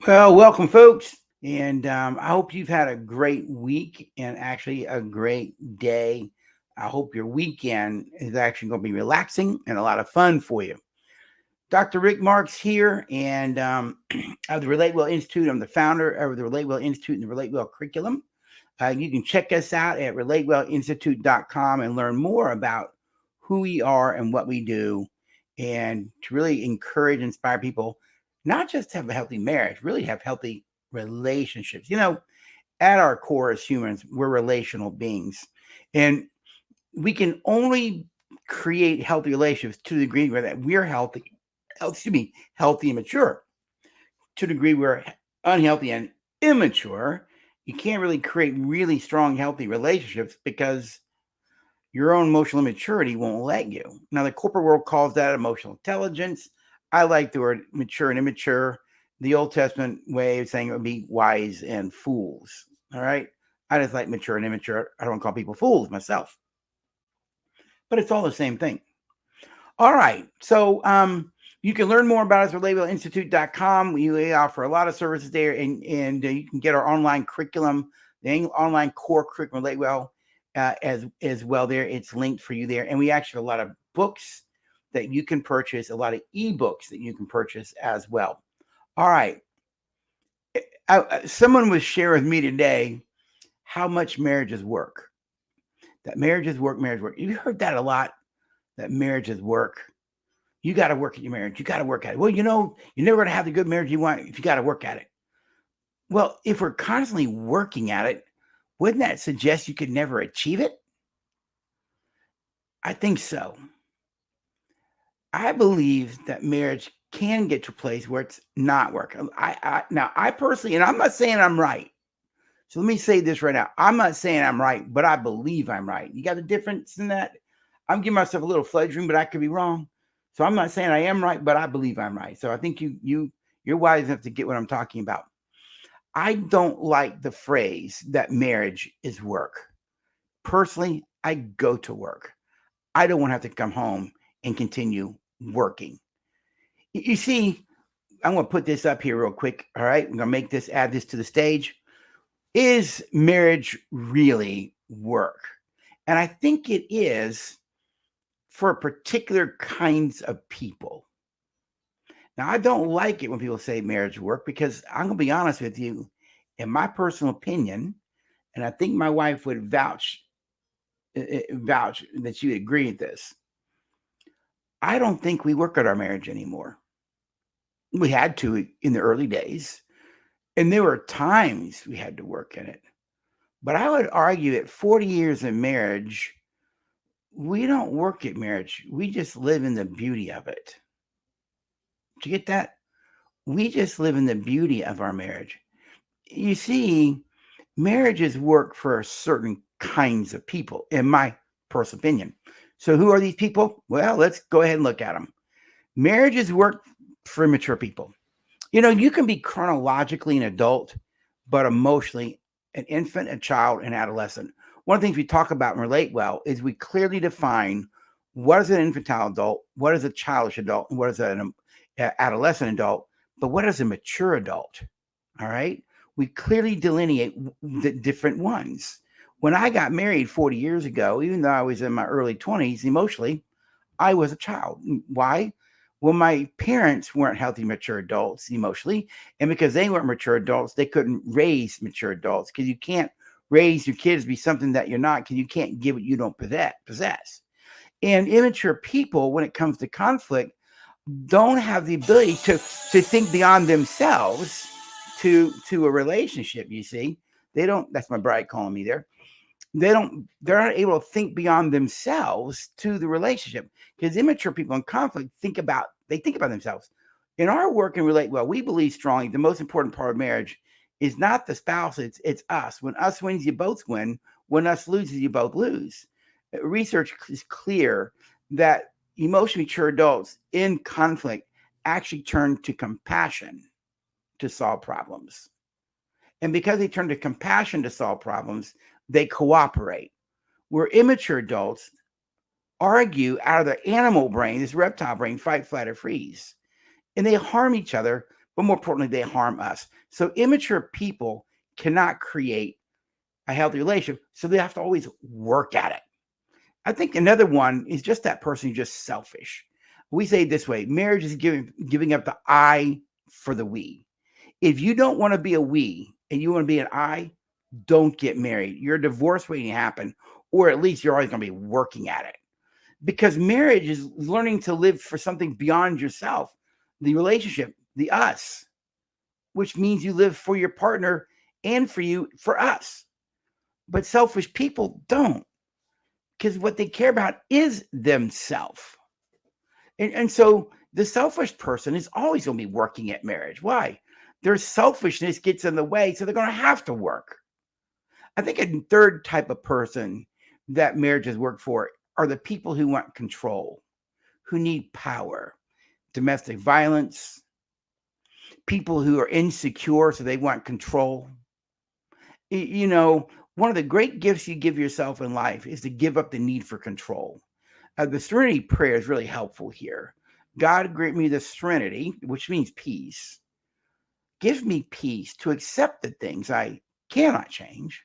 Well, welcome, folks. And I hope you've had a great week and actually a great day. I hope your weekend is actually going to be relaxing and a lot of fun for you. Dr. Rick Marks here, and of the Relate Well Institute. I'm the founder of the Relate Well Institute and the Relate Well curriculum. You can check us out at relatewellinstitute.com and learn more about who we are and what we do, and to really encourage and inspire people not just to have a healthy marriage, really have healthy relationships. At our core as humans, we're relational beings. And we can only create healthy relationships to the degree where that we're healthy and mature. To the degree we're unhealthy and immature, you can't really create really strong, healthy relationships because your own emotional immaturity won't let you. Now, the corporate world calls that emotional intelligence. I like the word mature and immature. The Old Testament way of saying it would be wise and fools. All right. I just like mature and immature. I don't call people fools myself, but it's all the same thing. All right. So you can learn more about us at relatewellinstitute.com. We offer a lot of services there, and you can get our online curriculum, the online core curriculum, Relate Well, as well there. It's linked for you there. And we actually have a lot of books that you can purchase, a lot of ebooks that you can purchase as well. All right. Someone was sharing with me today how much marriages work. That marriages work, marriage work. You've heard that a lot, that marriages work. You got to work at your marriage. You got to work at it. Well, you're never going to have the good marriage you want if you got to work at it. Well, if we're constantly working at it, wouldn't that suggest you could never achieve it? I think so. I believe that marriage can get to a place where it's not working. I personally, and I'm not saying I'm right. So let me say this right now. I'm not saying I'm right, but I believe I'm right. You got a difference in that? I'm giving myself a little fledgling, but I could be wrong. So I'm not saying I am right, but I believe I'm right. So I think you're wise enough to get what I'm talking about. I don't like the phrase that marriage is work. Personally, I go to work. I don't want to have to come home and continue working. You see, I'm going to put this up here real quick. All right. I'm going to add this to the stage. Is marriage really work? And I think it is for particular kinds of people. Now, I don't like it when people say marriage work because I'm going to be honest with you, in my personal opinion, and I think my wife would vouch that she would agree with this. I don't think we work at our marriage anymore. We had to in the early days, and there were times we had to work in it. But I would argue at 40 years of marriage, we don't work at marriage. We just live in the beauty of it. Did you get that? We just live in the beauty of our marriage. You see, marriages work for certain kinds of people, in my personal opinion. So, who are these people? Well, let's go ahead and look at them. Marriages work for mature people. You can be chronologically an adult, but emotionally an infant, a child, an adolescent. One of the things we talk about and relate well is we clearly define what is an infantile adult, what is a childish adult, and what is an adolescent adult, but what is a mature adult? All right. We clearly delineate the different ones. When I got married 40 years ago, even though I was in my early 20s, emotionally, I was a child. Why? Well, my parents weren't healthy, mature adults emotionally. And because they weren't mature adults, they couldn't raise mature adults because you can't raise your kids to be something that you're not because you can't give what you don't possess. And immature people, when it comes to conflict, don't have the ability to think beyond themselves to a relationship. You see, they don't. That's my bride calling me there. They're not able to think beyond themselves to the relationship because immature people in conflict think about themselves. In our work and relate well, we believe strongly the most important part of marriage is not the spouse, it's us. When us wins, you both win. When us loses, you both lose. Research is clear that emotionally mature adults in conflict actually turn to compassion to solve problems. And because they turn to compassion to solve problems, they cooperate. Where immature adults argue out of their animal brain, this reptile brain, fight, flight, or freeze. And they harm each other but more importantly, they harm us. So immature people cannot create a healthy relationship, so they have to always work at it. I think another one is just that person who's just selfish. We say it this way: marriage is giving up the I for the we. If you don't want to be a we and you want to be an I, don't get married. Your divorce waiting to happen, or at least you're always going to be working at it. Because marriage is learning to live for something beyond yourself, the relationship, the us, which means you live for your partner and for you, for us. But selfish people don't, because what they care about is themselves. And so the selfish person is always going to be working at marriage. Why? Their selfishness gets in the way, so they're going to have to work. I think a third type of person that marriages work for are the people who want control, who need power, domestic violence, people who are insecure, so they want control. You know, one of the great gifts you give yourself in life is to give up the need for control. The serenity prayer is really helpful here. God grant me the serenity, which means peace. Give me peace to accept the things I cannot change,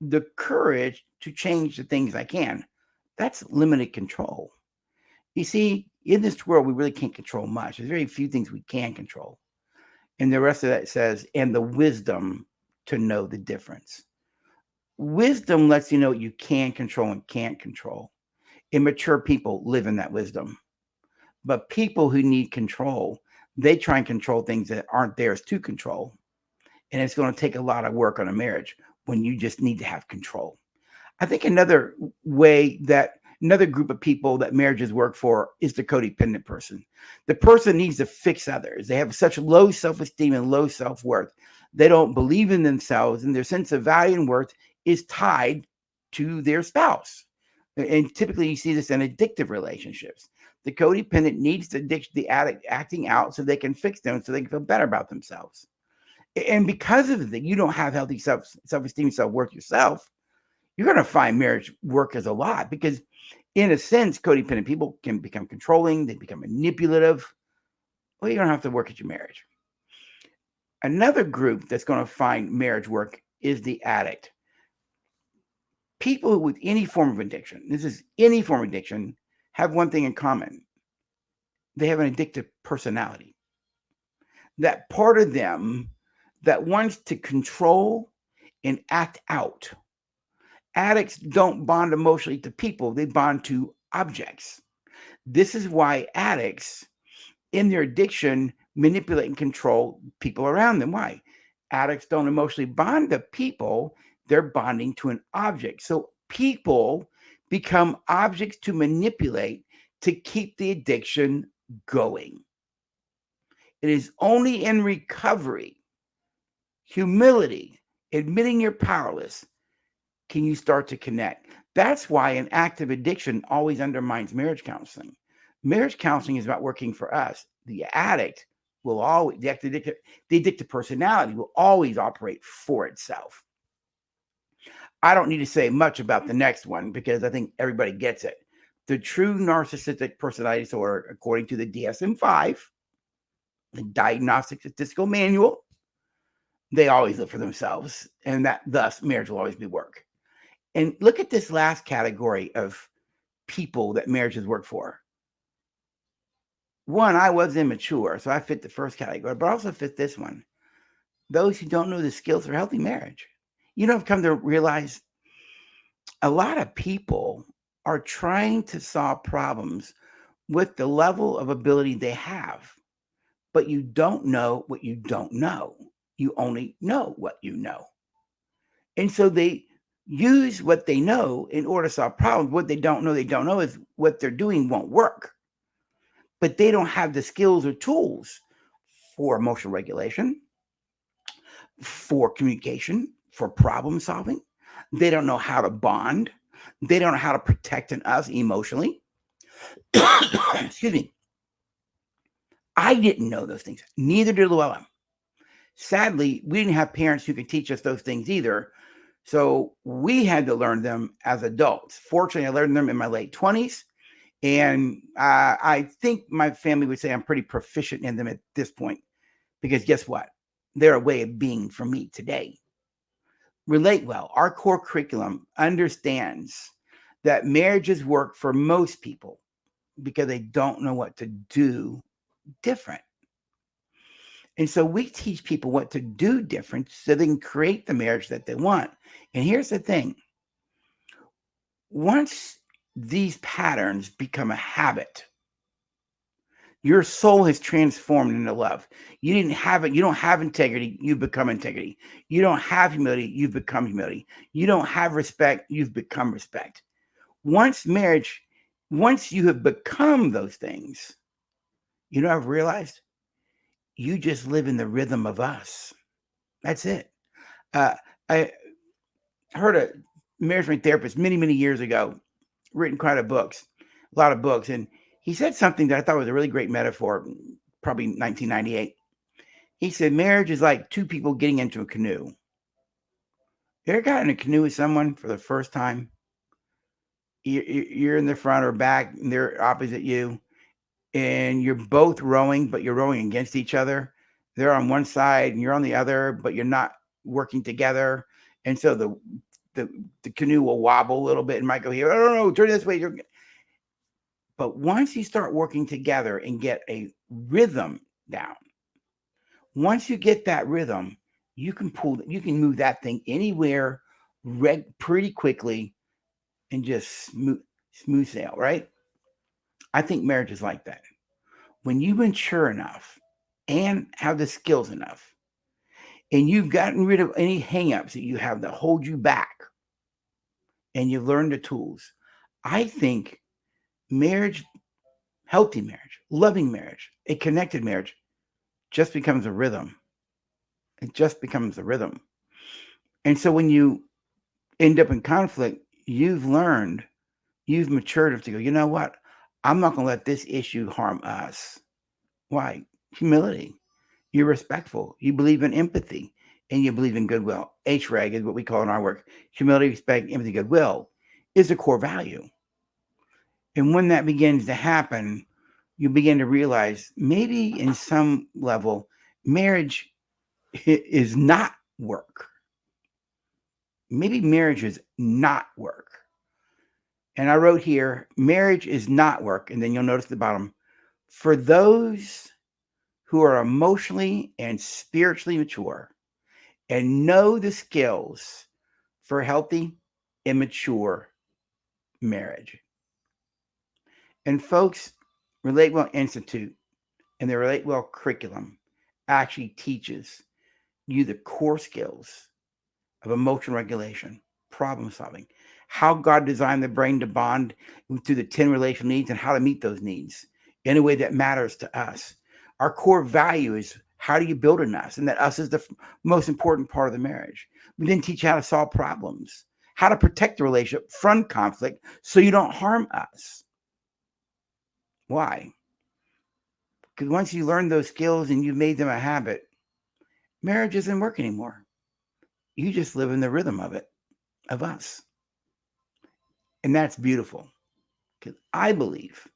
the courage to change the things I can. That's limited control. You see, in this world, we really can't control much. There's very few things we can control. And the rest of that says, and the wisdom to know the difference. Wisdom lets you know what you can control and can't control. Immature people live in that wisdom. But people who need control, they try and control things that aren't theirs to control. And it's going to take a lot of work on a marriage when you just need to have control. I think another group of people that marriages work for is the codependent person. The person needs to fix others. They have such low self-esteem and low self-worth. They don't believe in themselves, and their sense of value and worth is tied to their spouse. And typically you see this in addictive relationships. The codependent needs the addict acting out so they can fix them, so they can feel better about themselves. And because of that, you don't have healthy self-esteem, self-worth yourself, you're going to find marriage work as a lot, because in a sense, codependent people can become controlling, they become manipulative. Well, you don't have to work at your marriage. Another group that's going to find marriage work is the addict. People with any form of addiction, this is any form of addiction, have one thing in common. They have an addictive personality. That part of them that wants to control and act out. Addicts don't bond emotionally to people, they bond to objects. This is why addicts, in their addiction, manipulate and control people around them. Why? Addicts don't emotionally bond to people, they're bonding to an object. So people become objects to manipulate to keep the addiction going. It is only in recovery, humility, admitting you're powerless, can you start to connect. That's why an active addiction always undermines marriage counseling. Marriage counseling is about working for us. The addict will always, the addicted personality will always operate for itself. I don't need to say much about the next one because I think everybody gets it. The true narcissistic personality disorder, according to the DSM-5, the Diagnostic Statistical Manual, they always live for themselves, and that thus marriage will always be work. And look at this last category of people that marriages work for. One, I was immature, so I fit the first category, but I also fit this one. Those who don't know the skills for healthy marriage. You know, I've come to realize a lot of people are trying to solve problems with the level of ability they have, but you don't know what you don't know. You only know what you know. And so they use what they know in order to solve problems. What they don't know is what they're doing won't work. But they don't have the skills or tools for emotional regulation, for communication, for problem solving. They don't know how to bond. They don't know how to protect us emotionally. Excuse me. I didn't know those things. Neither did Llewellyn. Sadly, we didn't have parents who could teach us those things either. So we had to learn them as adults. Fortunately, I learned them in my late 20s. And I think my family would say I'm pretty proficient in them at this point. because guess what? They're a way of being for me today. Relate well. Our core curriculum understands that marriages work for most people because they don't know what to do different. And so we teach people what to do different so they can create the marriage that they want. And here's the thing: once these patterns become a habit, your soul has transformed into love. You didn't have it. You don't have integrity. You become integrity. You don't have humility. You've become humility. You don't have respect. You've become respect. Once marriage, once you have become those things, you know, I've realized you just live in the rhythm of us. That's it. Uh, I heard a marriage therapist many, many years ago, written quite a lot of books, and he said something that I thought was a really great metaphor, probably 1998. He said, marriage is like two people getting into a canoe. You ever got in a canoe with someone for the first time? You're in the front or back, and they're opposite you, and you're both rowing, but you're rowing against each other. They're on one side and you're on the other, but you're not working together. And so the, the canoe will wobble a little bit and might go here. Oh, no, turn this way. But once you start working together and get a rhythm down, once you get that rhythm, you can move that thing anywhere pretty quickly and just smooth sail, right? I think marriage is like that. When you mature enough and have the skills enough, and you've gotten rid of any hangups that you have that hold you back, and you've learned the tools, I think marriage, healthy marriage, loving marriage, a connected marriage, just becomes a rhythm. It just becomes a rhythm. And so when you end up in conflict, you've matured enough to go, you know what? I'm not going to let this issue harm us. Why? Humility. You're respectful. You believe in empathy and you believe in goodwill. HREG is what we call in our work. Humility, respect, empathy, goodwill is a core value. And when that begins to happen, you begin to realize maybe in some level, marriage is not work. Maybe marriage is not work. And I wrote here, marriage is not work. And then you'll notice at the bottom, for those who are emotionally and spiritually mature and know the skills for healthy, immature marriage. And folks, Relate Well Institute and the Relate Well curriculum actually teaches you the core skills of emotional regulation, problem solving, how God designed the brain to bond through the 10 relational needs and how to meet those needs in a way that matters to us. Our core value is how do you build an us, and that us is the most important part of the marriage. We then teach you how to solve problems, how to protect the relationship from conflict so you don't harm us. Why? Because once you learn those skills and you've made them a habit, marriage isn't work anymore. You just live in the rhythm of it, of us. And that's beautiful because I believe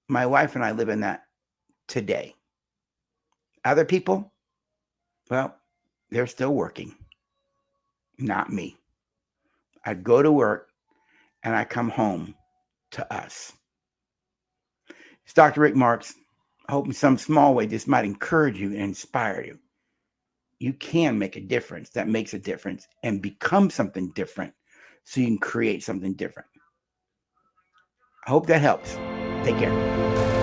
my wife and I live in that today. Other people, well, they're still working, not me. I go to work and I come home to us. It's Dr. Rick Marks. I hope in some small way this might encourage you and inspire you. You can make a difference that makes a difference and become something different so you can create something different. I hope that helps. Take care.